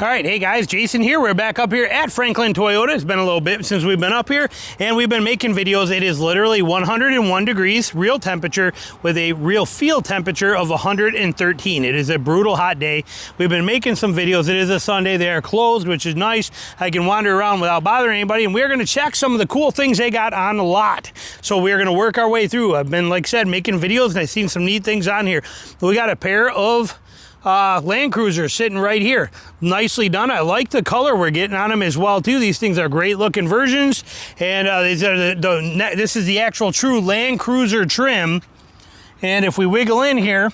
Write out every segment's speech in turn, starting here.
All right, hey guys, Jason here. We're back up here at Franklin Toyota. It's been a little bit since we've been up here, and we've been making videos. It is literally 101 degrees, real temperature, with a real field temperature of 113. It is a brutal hot day. We've been making some videos. It is a Sunday. They are closed, which is nice. I can wander around without bothering anybody, and we're going to check some of the cool things they got on the lot. So we're going to work our way through. I've been, like I said, making videos, and I've seen some neat things on here. We got a pair of Land Cruiser sitting right here, nicely done. I like the color we're getting on them as well too. These things are great looking versions, and these are this is the actual true Land Cruiser trim. And if we wiggle in here,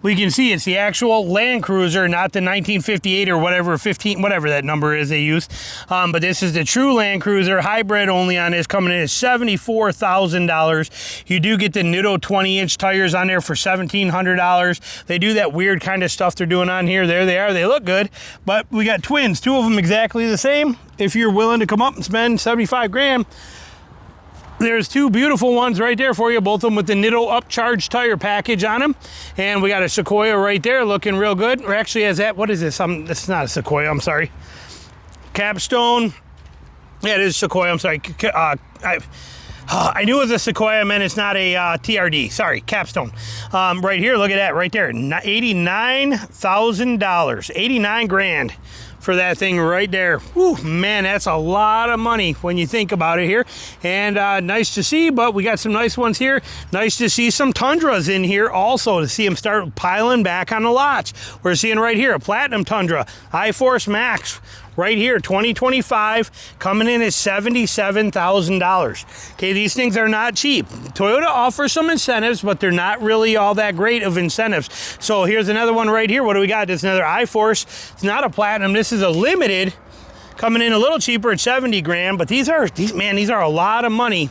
we can see it's the actual Land Cruiser, not the 1958 or whatever, 15, whatever that number is they use. But this is the true Land Cruiser, hybrid only on this, coming in at $74,000. You do get the Nitto 20-inch tires on there for $1,700. They do that weird kind of stuff they're doing on here. There they are. They look good. But we got twins, two of them exactly the same. If you're willing to come up and spend 75 grand, there's two beautiful ones right there for you, both of them with the Nitto upcharge tire package on them. And we got a Sequoia right there looking real good. Or actually has that, what is this? This is not a Sequoia, I'm sorry. Capstone. Yeah, it is Sequoia, I'm sorry. I knew it was a Sequoia, man. It's not a TRD. Sorry, Capstone. Right here, look at that right there. $89,000. 89 grand. For that thing right there. Whew, man, that's a lot of money when you think about it here. And nice to see, but we got some nice ones here. Nice to see some Tundras in here also, to see them start piling back on the lots. We're seeing right here a Platinum Tundra, iForce Max, right here, 2025, coming in at $77,000. Okay, these things are not cheap. Toyota offers some incentives, but they're not really all that great of incentives. So here's another one right here. What do we got? This is another iForce. It's not a Platinum. This is a limited, coming in a little cheaper at 70 grand. But these are a lot of money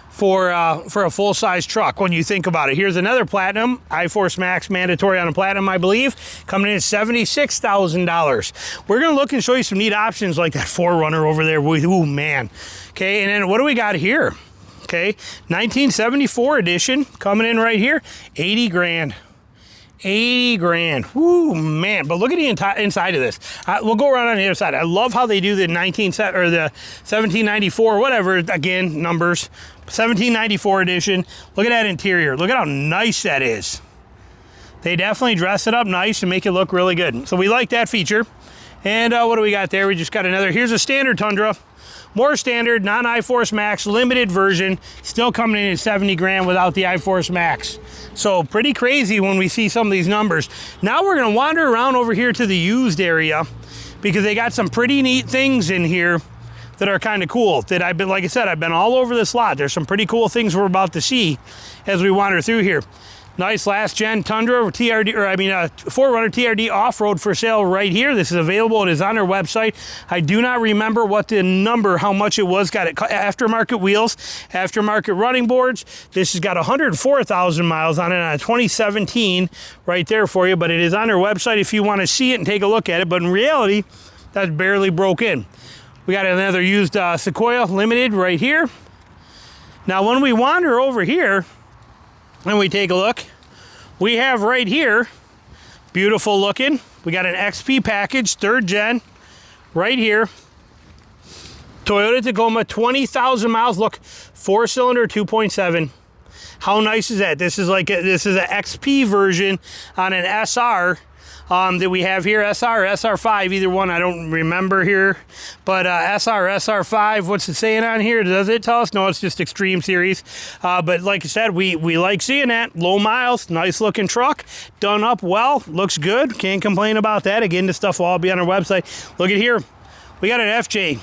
for a full-size truck when you think about it. Here's another Platinum, iForce Max mandatory on a Platinum, I believe, coming in at $76,000. We're gonna look and show you some neat options like that 4Runner over there. Ooh, man. Okay, and then what do we got here? Okay, 1974 edition, coming in right here, 80 grand. 80 grand. Woo, man. But look at the inside of this. We'll go around on the other side. I love how they do the 1794, whatever, again, numbers. 1794 edition. Look at that interior. Look at how nice that is. They definitely dress it up nice and make it look really good. So we like that feature. And what do we got there? We just got another, here's a standard Tundra. More standard, non-iForce Max, limited version, still coming in at 70 grand without the iForce Max. So pretty crazy when we see some of these numbers. Now we're gonna wander around over here to the used area because they got some pretty neat things in here that are kind of cool. That I've been, like I said, I've been all over this lot. There's some pretty cool things we're about to see as we wander through here. Nice last gen Tundra TRD, or I mean 4Runner TRD off-road for sale right here. This is available. It is on our website. I do not remember what the number, how much it was. Got it aftermarket wheels, aftermarket running boards. This has got 104,000 miles on it on a 2017 right there for you, but it is on our website if you want to see it and take a look at it. But in reality, that's barely broke in. We got another used Sequoia Limited right here. Now when we wander over here, and we take a look, we have right here, beautiful looking, we got an XP package, 3rd gen, right here. Toyota Tacoma, 20,000 miles. Look, 4-cylinder, 2.7. How nice is that? This is like this is an XP version on an SR that we have here, SR or SR5, either one, I don't remember here. But SR, SR5, what's it saying on here? Does it tell us? No, it's just Extreme Series. But like I said, we like seeing that. Low miles, nice looking truck, done up well, looks good. Can't complain about that. Again, this stuff will all be on our website. Look at here, we got an FJ.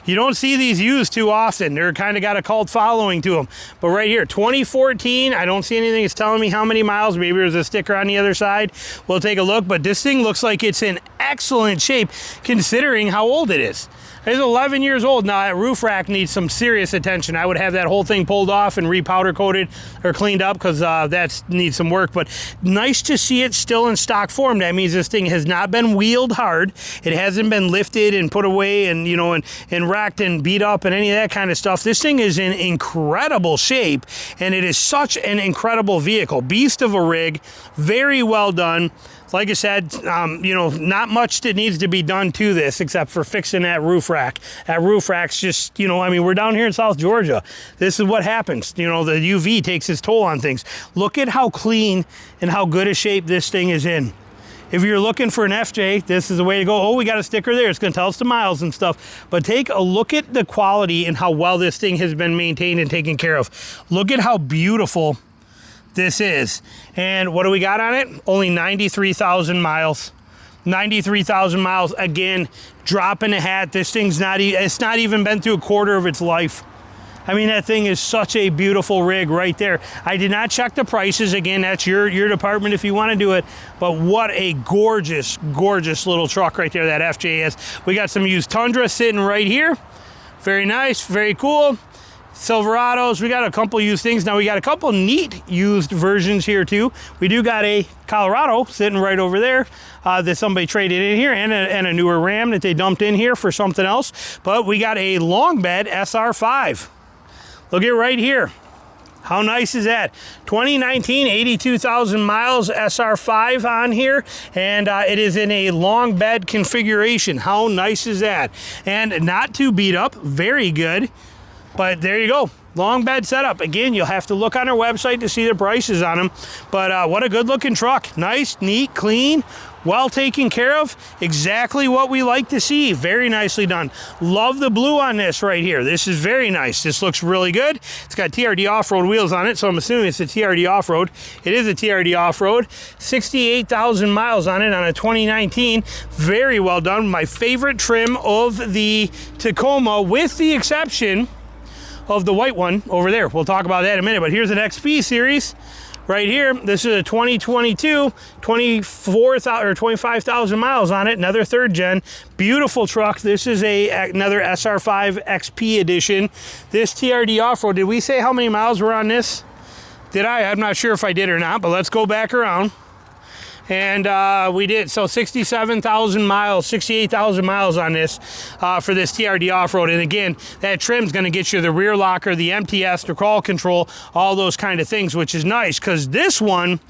You don't see these used too often. They're kind of got a cult following to them. But right here, 2014, I don't see anything. It's telling me how many miles. Maybe there's a sticker on the other side. We'll take a look. But this thing looks like it's in excellent shape considering how old it is. It's 11 years old now. That roof rack needs some serious attention. I would have that whole thing pulled off and repowder coated or cleaned up, because that needs some work. But nice to see it still in stock form. That means this thing has not been wheeled hard. It hasn't been lifted and put away and, you know, and racked and beat up and any of that kind of stuff. This thing is in incredible shape, and it is such an incredible vehicle. Beast of a rig, very well done. Like I said, you know, not much that needs to be done to this except for fixing that roof rack. That roof rack's just, you know, I mean, we're down here in South Georgia. This is what happens. You know, the UV takes its toll on things. Look at how clean and how good a shape this thing is in. If you're looking for an FJ, this is the way to go. Oh, we got a sticker there. It's going to tell us the miles and stuff. But take a look at the quality and how well this thing has been maintained and taken care of. Look at how beautiful this is. And what do we got on it? Only 93,000 miles. 93,000 miles. Again, drop in the hat. This thing's it's not even been through a quarter of its life. I mean, that thing is such a beautiful rig right there. I did not check the prices. Again, that's your department if you want to do it. But what a gorgeous, gorgeous little truck right there that FJ is. We got some used Tundra sitting right here. Very nice, very cool. Silverados, we got a couple used things. Now we got a couple neat used versions here too. We do got a Colorado sitting right over there that somebody traded in here, and a newer Ram that they dumped in here for something else. But we got a long bed SR5. Look at right here. How nice is that? 2019, 82,000 miles SR5 on here, and it is in a long bed configuration. How nice is that? And not too beat up, very good. But there you go, long bed setup. Again, you'll have to look on our website to see the prices on them. But what a good looking truck. Nice, neat, clean, well taken care of. Exactly what we like to see. Very nicely done. Love the blue on this right here. This is very nice. This looks really good. It's got TRD off-road wheels on it, so I'm assuming it's a TRD off-road. It is a TRD off-road. 68,000 miles on it on a 2019. Very well done. My favorite trim of the Tacoma, with the exception of the white one over there. We'll talk about that in a minute, but here's an XP series right here. This is a 2022, 24,000 or 25,000 miles on it, another third gen. Beautiful truck. This is another SR5 XP edition. This TRD off-road, did we say how many miles were on this? Did I? I'm not sure if I did or not, but let's go back around. And we did, so 67,000 miles, 68,000 miles on this for this TRD off-road. And again, that trim's gonna get you the rear locker, the MTS, the crawl control, all those kind of things, which is nice, because this one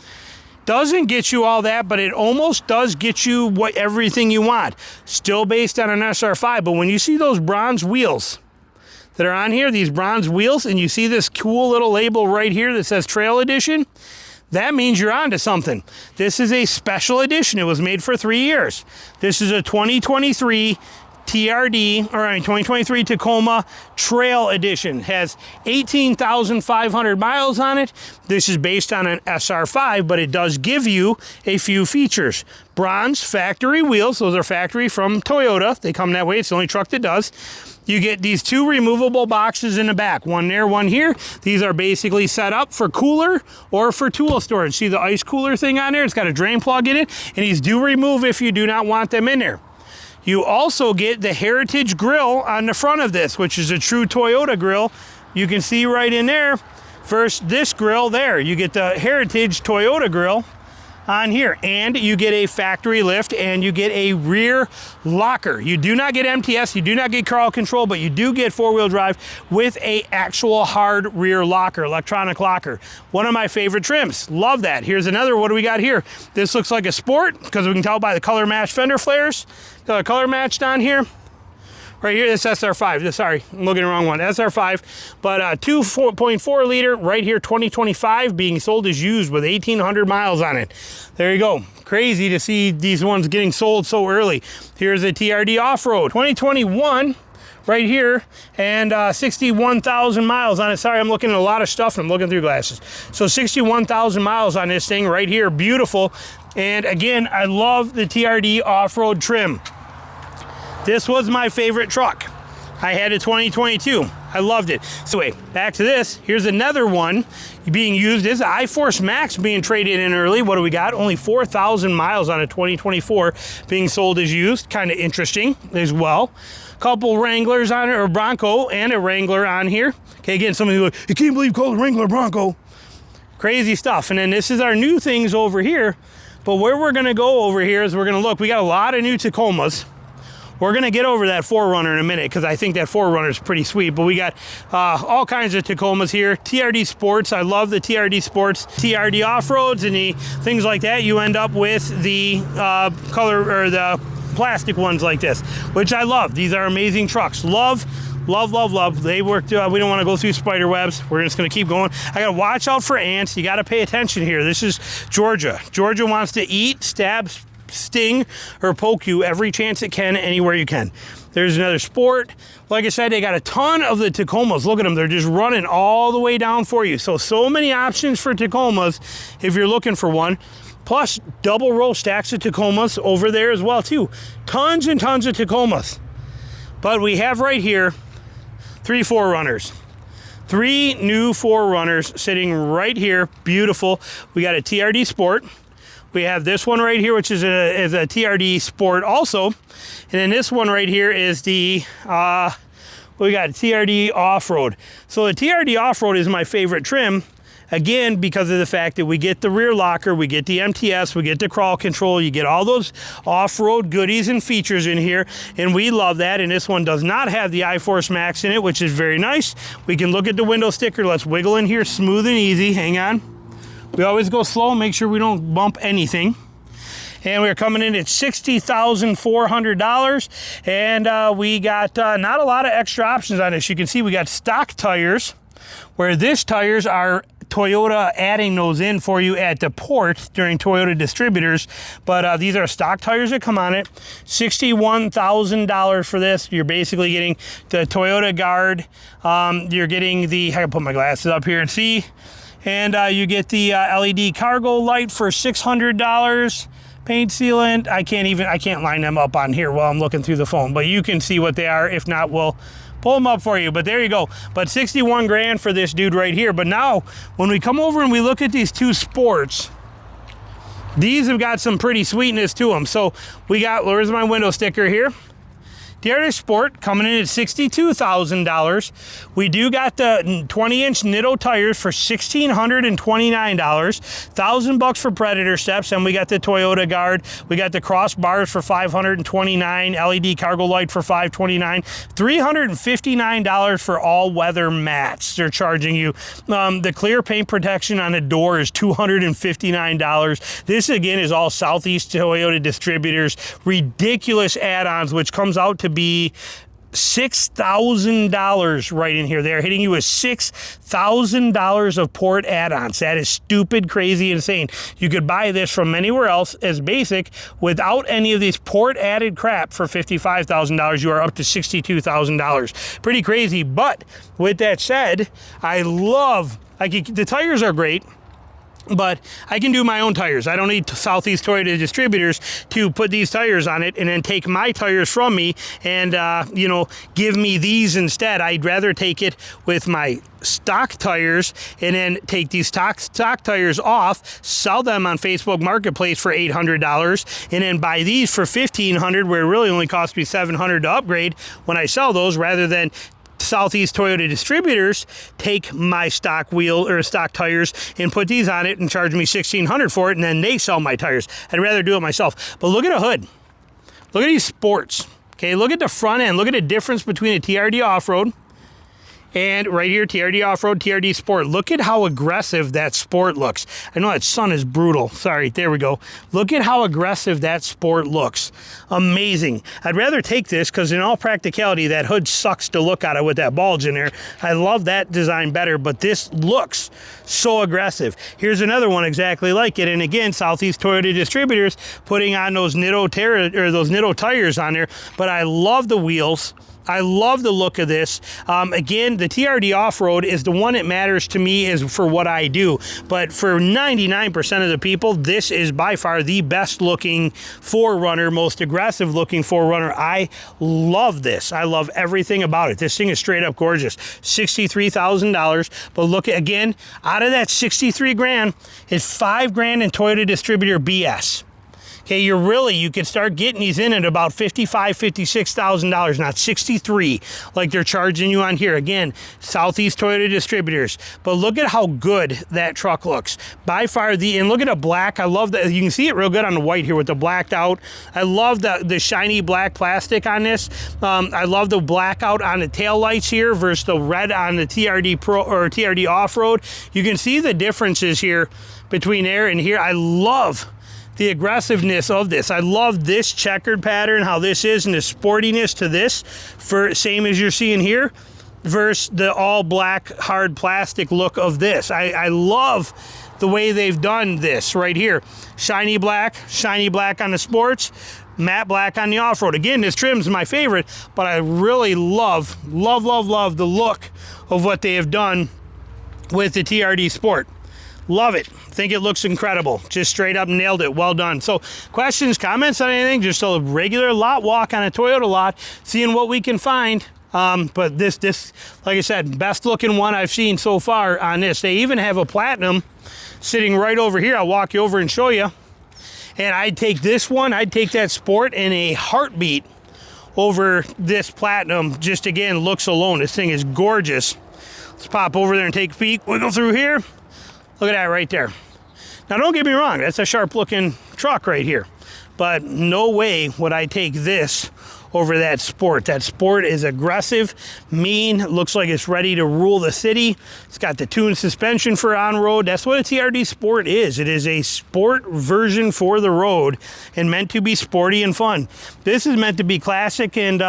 doesn't get you all that, but it almost does get you everything you want. Still based on an SR5, but when you see those bronze wheels that are on here, these bronze wheels, and you see this cool little label right here that says Trail Edition, that means you're onto something. This is a special edition. It was made for 3 years. This is a 2023 2023 Tacoma Trail Edition. Has 18,500 miles on it. This is based on an SR5, but it does give you a few features. Bronze factory wheels. Those are factory from Toyota. They come that way. It's the only truck that does. You get these two removable boxes in the back, one there, one here. These are basically set up for cooler or for tool storage. See the ice cooler thing on there? It's got a drain plug in it, and these do remove if you do not want them in there. You also get the Heritage grill on the front of this, which is a true Toyota grill. You can see right in there, versus this grill there. You get the Heritage Toyota grill on here, and you get a factory lift, and you get a rear locker. You do not get MTS, you do not get crawl control, but you do get four-wheel drive with a actual hard rear locker, electronic locker. One of my favorite trims. Love that. Here's another. What do we got here? This looks like a Sport, because we can tell by the color match fender flares. Got a color matched on here. Right here, this SR5, sorry, I'm looking at the wrong one, SR5, but 2.4 liter right here, 2025, being sold as used with 1,800 miles on it. There you go. Crazy to see these ones getting sold so early. Here's a TRD off-road, 2021, right here, and 61,000 miles on it. Sorry, I'm looking at a lot of stuff and I'm looking through glasses. So 61,000 miles on this thing right here, beautiful. And again, I love the TRD off-road trim. This was my favorite truck. I had a 2022. I loved it. So wait, back to this. Here's another one being used. This is iForce Max being traded in early. What do we got? Only 4,000 miles on a 2024 being sold as used. Kind of interesting as well. Couple Wranglers on it, or Bronco and a Wrangler on here. Okay, again, somebody like, you can't believe you call it Wrangler Bronco. Crazy stuff. And then this is our new things over here. But where we're gonna go over here is we're gonna look. We got a lot of new Tacomas. We're gonna get over that 4Runner in a minute because I think that 4Runner is pretty sweet, but we got all kinds of Tacomas here. TRD Sports, I love the TRD Sports. TRD Off-Roads and the things like that, you end up with the color or the plastic ones like this, which I love. These are amazing trucks. Love. They worked, we don't wanna go through spider webs. We're just gonna keep going. I gotta watch out for ants. You gotta pay attention here. This is Georgia. Georgia wants to eat, stab, sting, or poke you every chance it can, anywhere you can. There's another Sport. Like I said, they got a ton of the Tacomas. Look at them. They're just running all the way down for you. So many options for Tacomas if you're looking for one. Plus, double row stacks of Tacomas over there as well, too. Tons and tons of Tacomas. But we have right here 3 4Runners. 3 new 4Runners sitting right here. Beautiful. We got a TRD Sport. We have this one right here, which is a TRD Sport also. And then this one right here is the, we got TRD Off-Road. So the TRD Off-Road is my favorite trim, again, because of the fact that we get the rear locker, we get the MTS, we get the crawl control, you get all those off-road goodies and features in here, and we love that. And this one does not have the iForce Max in it, which is very nice. We can look at the window sticker. Let's wiggle in here smooth and easy. Hang on. We always go slow, make sure we don't bump anything. And we're coming in at $60,400. And we got not a lot of extra options on this. You can see we got stock tires, where this tires are Toyota adding those in for you at the port during Toyota distributors. But these are stock tires that come on it. $61,000 for this. You're basically getting the Toyota Guard. You're getting the, I can put my glasses up here and see. And you get the LED cargo light for $600. Paint sealant, I can't line them up on here while I'm looking through the phone, but you can see what they are. If not, we'll pull them up for you. But there you go. But 61 grand for this dude right here. But now, when we come over and we look at these 2 Sports, these have got some pretty sweetness to them. So we got, where's my window sticker here? TRD Sport coming in at $62,000. We do got the 20-inch Nitto tires for $1,629. $1,000 for Predator steps, and we got the Toyota Guard. We got the crossbars for $529. LED cargo light for $529. $359 for all-weather mats. They're charging you. The clear paint protection on the door is $259. This again is all Southeast Toyota distributors. Ridiculous add-ons, which comes out to be $6,000 right in here. They're hitting you with $6,000 of port add-ons. That is stupid, crazy, insane. You could buy this from anywhere else as basic without any of these port added crap for $55,000. You are up to $62,000. Pretty crazy. But with that said, I love, the tires are great. But I can do my own tires. I don't need Southeast Toyota distributors to put these tires on it and then take my tires from me and, give me these instead. I'd rather take it with my stock tires and then take these stock tires off, sell them on Facebook Marketplace for $800, and then buy these for $1,500, where it really only cost me $700 to upgrade when I sell those, rather than Southeast Toyota distributors take my stock wheel or stock tires and put these on it and charge me $1,600 for it, and then they sell my tires. I'd rather do it myself. But look at the hood. Look at these Sports. Okay, look at the front end. Look at the difference between a TRD Off-Road and right here, TRD Off-Road, TRD Sport. Look at how aggressive that Sport looks. I know that sun is brutal. Sorry, there we go. Look at how aggressive that Sport looks. Amazing. I'd rather take this because in all practicality, that hood sucks to look at it with that bulge in there. I love that design better, but this looks so aggressive. Here's another one exactly like it. And again, Southeast Toyota distributors putting on those Nitto tires on there. But I love the wheels. I love the look of this. Again, the TRD off-road is the one that matters to me is for what I do. But for 99% of the people, this is by far the best looking 4Runner, most aggressive looking 4Runner. I love this. I love everything about it. This thing is straight up gorgeous. $63,000. But look, again, out of that 63 grand, it's 5 grand in Toyota distributor BS. Okay, you can start getting these in at about $55,000, $56,000, not 63 like they're charging you on here. Again, Southeast Toyota distributors. But look at how good that truck looks. By far and look at the black. I love that. You can see it real good on the white here with the blacked out. I love the shiny black plastic on this. I love the blackout on the tail lights here versus the red on the TRD Pro or TRD Off-Road. You can see the differences here between there and here. I love the aggressiveness of this. I love this checkered pattern, how this is, and the sportiness to this, for same as you're seeing here, versus the all black hard plastic look of this. I love the way they've done this right here. Shiny black on the sports, matte black on the off-road. Again, this trim's my favorite, but I really love the look of what they have done with the TRD Sport. Love it. Think it looks incredible. Just straight up nailed it. Well done. So questions, comments on anything, just a regular lot walk on a Toyota lot, seeing what we can find. But this, like I said, best looking one I've seen so far on this. They even have a platinum sitting right over here. I'll walk you over and show you. And I'd take this one, I'd take that Sport in a heartbeat over this platinum. Just again, looks alone. This thing is gorgeous. Let's pop over there and take a peek. Wiggle through here. Look at that right there. Now, don't get me wrong, that's a sharp looking truck right here, but no way would I take this over that Sport. That Sport is aggressive, mean, looks like it's ready to rule the city. It's got the tuned suspension for on-road. That's what a TRD Sport is. It is a sport version for the road and meant to be sporty and fun. This is meant to be classic and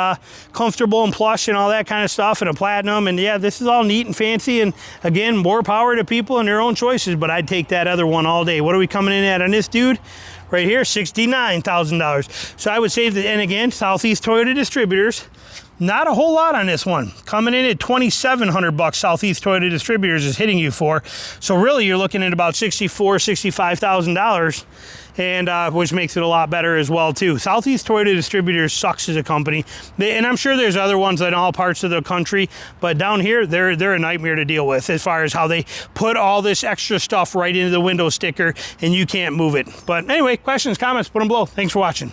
comfortable and plush and all that kind of stuff, and a platinum. And yeah, this is all neat and fancy, and again, more power to people and their own choices, but I'd take that other one all day. What are we coming in at on this dude? Right here, $69,000. So I would say that, and again, Southeast Toyota distributors, not a whole lot on this one. Coming in at $2,700 Southeast Toyota distributors is hitting you for. So really, you're looking at about $64,000, $65,000. And which makes it a lot better as well too. Southeast Toyota Distributors sucks as a company, and I'm sure there's other ones in all parts of the country, but down here they're a nightmare to deal with as far as how they put all this extra stuff right into the window sticker and you can't move it. But anyway, questions, comments, put them below. Thanks for watching.